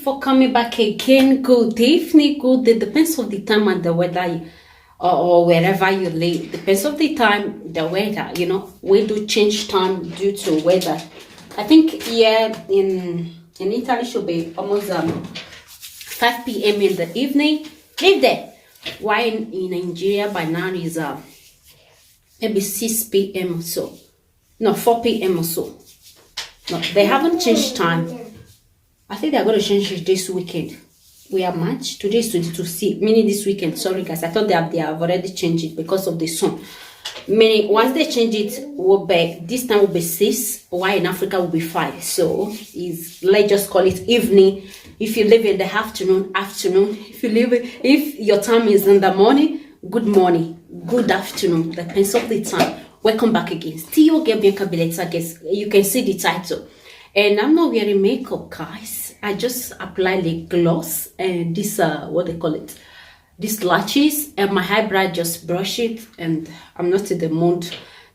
for coming back again. Good evening, good day. Depends on the time and the weather, or wherever you live. Depends on the time, the weather. You know, we do change time due to weather. I think here in Italy should be almost 5 p.m. in the evening. Live there. Why in Nigeria by now is maybe 6 p.m. or so. No, 4 p.m. or so. No, they haven't changed time. I think they're going to change it this weekend. We are March. Today is 22, meaning this weekend. Sorry, guys. I thought they have already changed it because of the sun. Meaning, once they change it, this time will be 6. While in Africa will be 5. So, let's just call it evening. If you live in the afternoon. If your time is in the morning, good morning. Good afternoon. Depends on the time. Welcome back again. Still your girl Bianca. Guess you can see the title. And I'm not wearing makeup, guys. I just apply lip gloss and this what they call it, these lashes, and my eyebrow just brush it. And I'm not in the mood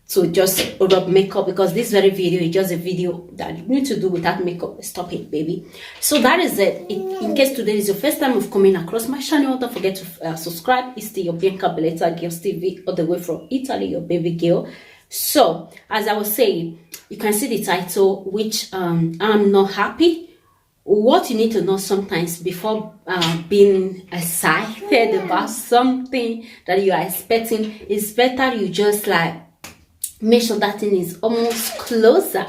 to just rub makeup because this very video is just a video that you need to do without makeup. Stop it, baby. So that is it. In case today is your first time of coming across my channel, don't forget to subscribe. It's still your Bianca Girls TV, all the way from Italy, your baby girl. So as I was saying, you can see the title, which I'm not happy. What you need to know sometimes before being excited about something that you are expecting, is better you just like make sure that thing is almost closer.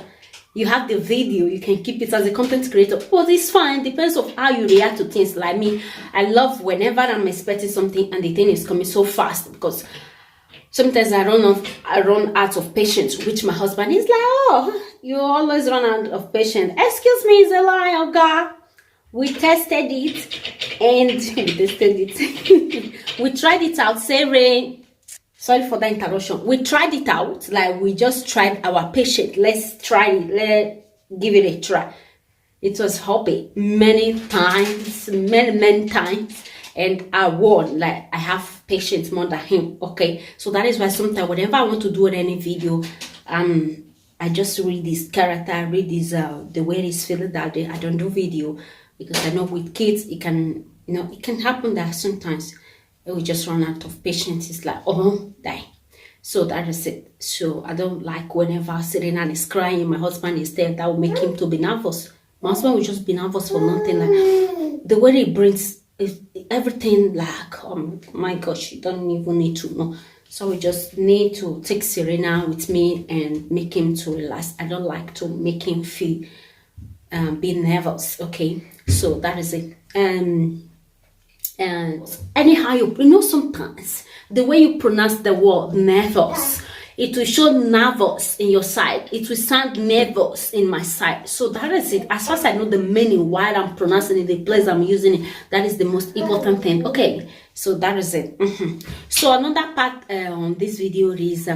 You have the video, you can keep it as a content creator, but it's fine. Depends on how you react to things. Like me, I love whenever I'm expecting something and the thing is coming so fast, because sometimes I run out of patience, which my husband is like, oh, you always run out of patience. Excuse me, it's a lie, oh God. We tested it and we tried it out. Sorry for the interruption. We tried it out, like we just tried our patience. Let's try it. Let's give it a try. It was hobby many times. And I won. Like, I have patience more than him. Okay, so that is why sometimes whenever I want to do any video, I just read this character, read this the way he's feeling that day. I don't do video because I know with kids it can, it can happen that sometimes we just run out of patience. It's like, oh, die. So that is it. So I don't like whenever Serena is crying, my husband is there, that will make him to be nervous. My husband will just be nervous for nothing. Like the way he brings everything, like, oh my gosh, you don't even need to know. So we just need to take Serena with me and make him to relax. I don't like to make him feel be nervous. Okay, so that is it. And anyhow, sometimes the way you pronounce the word nervous, it will show nervous in your side. It will sound nervous in my side. So that is it. As far as I know the meaning while I'm pronouncing it, the place I'm using it, that is the most important thing. Okay, so that is it. So another part on this video is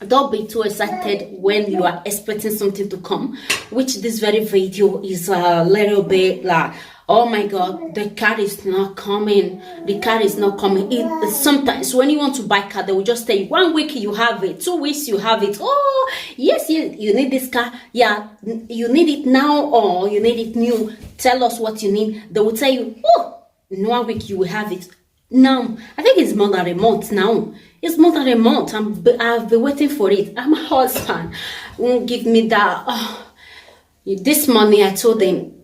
don't be too excited when you are expecting something to come, which this very video is a little bit like, oh my God, the car is not coming. The car is not coming. Sometimes when you want to buy a car, they will just tell you 1 week you have it, 2 weeks you have it. Oh, yes, you need this car. Yeah, you need it now or you need it new. Tell us what you need. They will tell you, oh, in 1 week you will have it. Now, I think it's more than a month now. It's more than a month. I've been waiting for it. I'm a husband. Won't give me that. Oh, this morning I told them,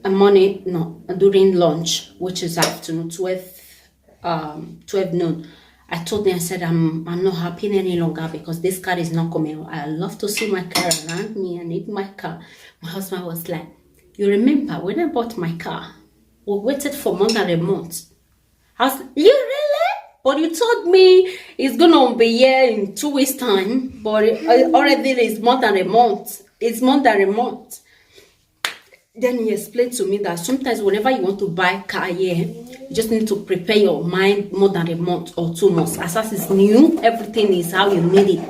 during lunch, which is afternoon, 12 noon, I told them, I said, I'm not happy any longer because this car is not coming. I love to see my car around me. I need my car. My husband was like, you remember when I bought my car, we waited for more than a month. I was like, you really? But you told me it's gonna be here in 2 weeks time, but already it's more than a month. It's more than a month. Then he explained to me that sometimes whenever you want to buy a car here, you just need to prepare your mind more than a month or 2 months. As far as it's new, everything is how you need it.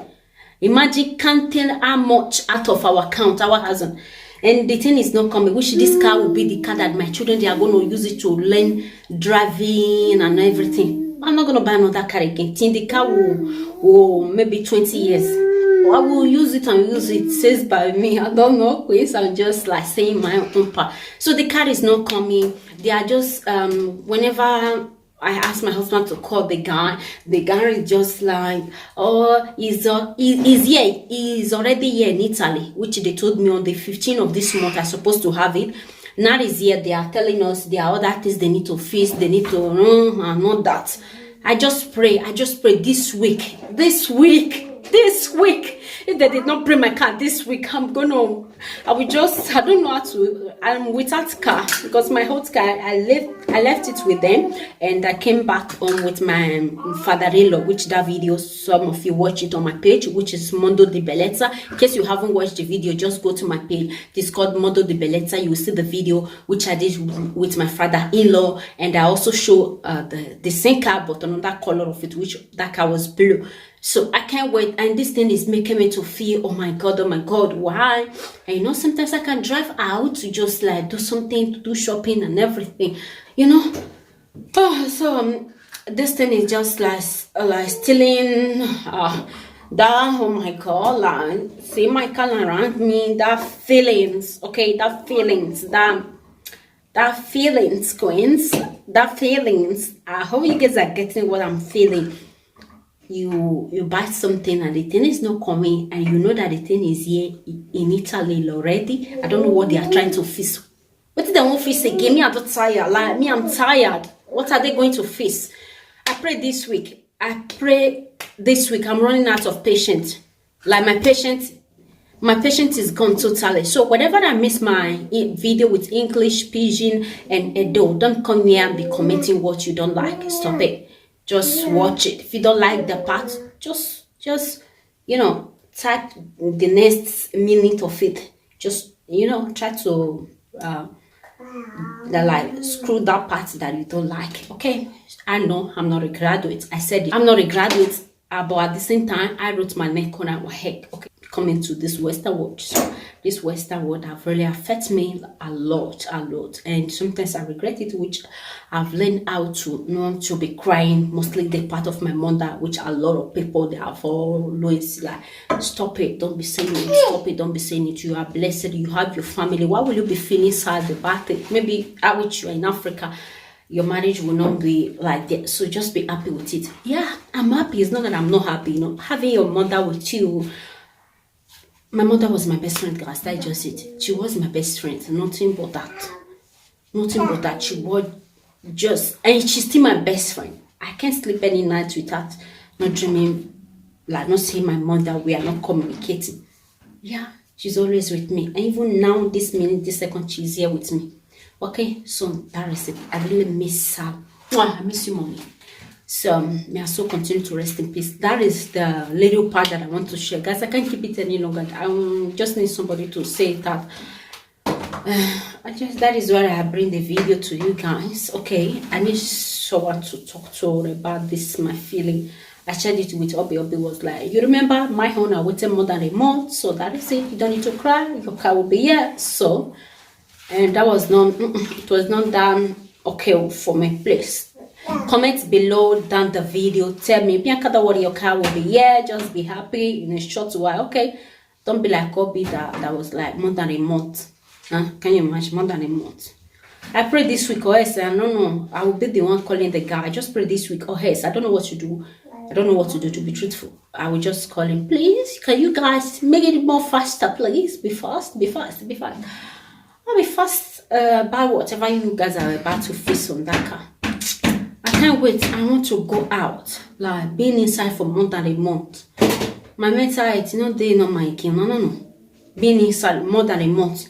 Imagine counting how much out of our account, our husband, and the thing is not coming. Which this car will be the car that my children, they are going to use it to learn driving and everything. I'm not going to buy another car again. The car will maybe 20 years. I will use it and use it, says by me. I don't know, Queens. I'm just like saying my own part. So the car is not coming. They are just, whenever I asked my husband to call the guy is just like, oh, he's here. He's already here in Italy, which they told me on the 15th of this month I'm supposed to have it. Now is here. They are telling us there are other things they need to fix. They need to, and not that. I just pray this week. If they did not bring my car this week, I don't know how to, I'm without car because my hot car, I left it with them and I came back home with my father-in-law, which that video, some of you watch it on my page, which is Mondo di Bellezza. In case you haven't watched the video, just go to my page. It's called Mondo di Bellezza. You will see the video, which I did with my father-in-law. And I also show the same car, but another color of it, which that car was blue. So I can't wait, and this thing is making me to feel, oh my god, why? And you know, sometimes I can drive out to just like do something, to do shopping and everything, you know. This thing is just like stealing that, oh my god, like see my car around me, that feelings, okay, that feelings, Queens, that feelings. I hope you guys are getting what I'm feeling. You buy something and the thing is not coming, and you know that the thing is here in Italy already. I don't know what they are trying to fix. What did they want to fix again? Me, I'm not tired. Like me, I'm tired. What are they going to fix? I pray this week. I'm running out of patience. Like my patience is gone totally. So whenever I miss my video with English, Pidgin, and Edo, don't come here and be commenting what you don't like. Stop it. Just watch it. If you don't like the part, just you know, type the next minute of it. Just, you know, try to screw that part that you don't like. Okay, I know I'm not a graduate. I said it. I'm not a graduate, but at the same time, I wrote my neck on our head. Okay, coming to this Western world. So this Western world have really affected me a lot, and sometimes I regret it, which I've learned how to not to be crying, mostly the part of my mother, which a lot of people, they have always like, stop it, don't be saying it, stop it, don't be saying it, you are blessed, you have your family, why will you be feeling sad about it? Maybe out with you in Africa, your marriage will not be like that, so just be happy with it. Yeah, I'm happy. It's not that I'm not happy, you know, having your mother with you. My mother was my best friend, guys. That's just it. She was my best friend. Nothing but that. She was just, and she's still my best friend. I can't sleep any night without not dreaming, like not seeing my mother. We are not communicating. Yeah, she's always with me. And even now, this minute, this second, she's here with me. Okay, so that is it. I really miss her. I miss you, mommy. So may I so continue to rest in peace. That is the little part that I want to share, guys. I can't keep it any longer. I just need somebody to say that. That is why I bring the video to you guys. Okay, I need someone to talk to about this, my feeling. I shared it with Obi. Obi was like, you remember my own, I waited more than a month, so that is it. You don't need to cry. Your car will be here. So, and that was not. It was not done okay for my place. Comment below down the video, tell me, Bianca, that what your car will be here, just be happy in a short while. Okay, don't be like Obi that was like more than a month. Can you imagine? More than a month. I pray this week, or else I don't know, I will be the one calling the guy. I just pray this week, or else I don't know what to do. I don't know what to do, to be truthful. I will just call him, please, can you guys make it more faster, please? Be fast. I'll be fast about whatever you guys are about to face on that car. I can't wait. I want to go out. Like being inside for more than a month. My mental health, you know, they not my king. No. Being inside more than a month.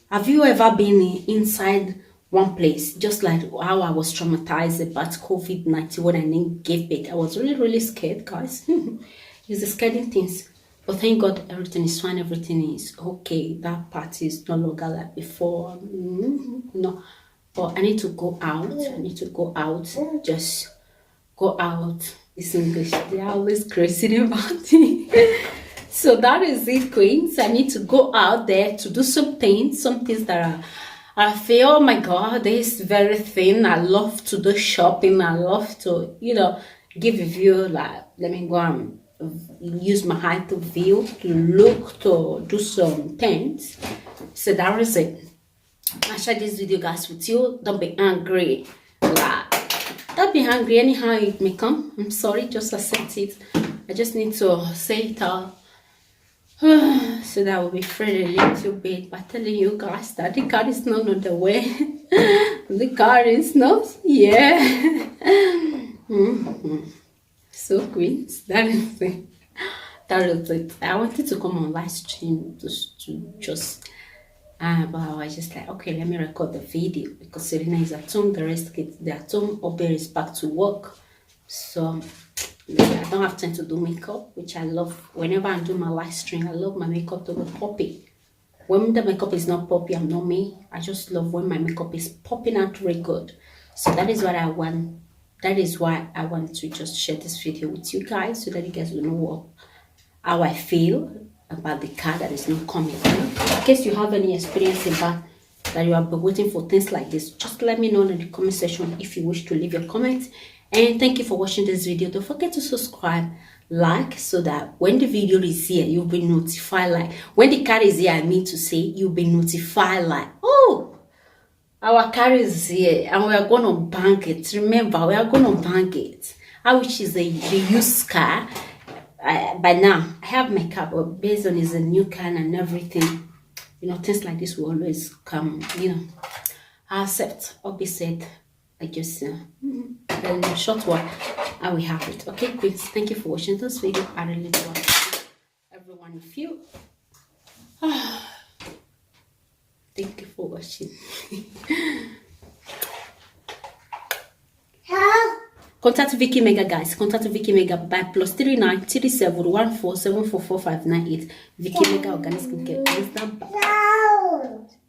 Have you ever been inside one place? Just like how I was traumatized about COVID-19 when I didn't give birth. I was really scared, guys. It's the scary things. But thank God everything is fine. Everything is okay. That part is no longer like before. No. But I need to go out. Just go out. It's English. They are always crazy about it. So that is it, Queens. I need to go out there to do some things that I feel, oh my God, this very thing. I love to do shopping. I love to, you know, give a view, like, let me go and use my eye to view, to look, to do some things. So that was it. I share this video, guys, with you. Don't be angry. Don't be angry anyhow it may come. I'm sorry, just accept it. I just need to say it out so that will be free a little bit by telling you guys that the car is not on the way. The car is not, yeah. So queens, that is it. That is it. I wanted to come on live stream to just but I was just like, okay, let me record the video because Serena is at home, the rest kids they're at home, Obe is back to work. So yeah, I don't have time to do makeup, which I love. Whenever I do my live stream, I love my makeup to be poppy. When the makeup is not poppy, I'm not me. I just love when my makeup is popping out really good. So that is what I want. That is why I want to just share this video with you guys so that you guys will know how I feel about the car that is not coming. In case you have any experience about that you have been waiting for things like this, just let me know in the comment section if you wish to leave your comments. And thank you for watching this video. Don't forget to subscribe, like, so that when the video is here, you'll be notified. Like when the car is here, I mean to say you'll be notified. Like, oh, our car is here and we are going to bank it. Remember, we are going to bank it. Which is the used car. By now, I have my car, but based on is a new car and everything, you know, things like this will always come. You know, I accept. Obi said, I just in a short while I will have it. Okay, queens, thank you for watching this video. I really want to see everyone of you. Thank you for watching. Contact Vicky Mega, guys. Contact Vicky Mega by +39 37 14 744598. Vicky Mega Organic Skincare.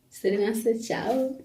Serena said ciao.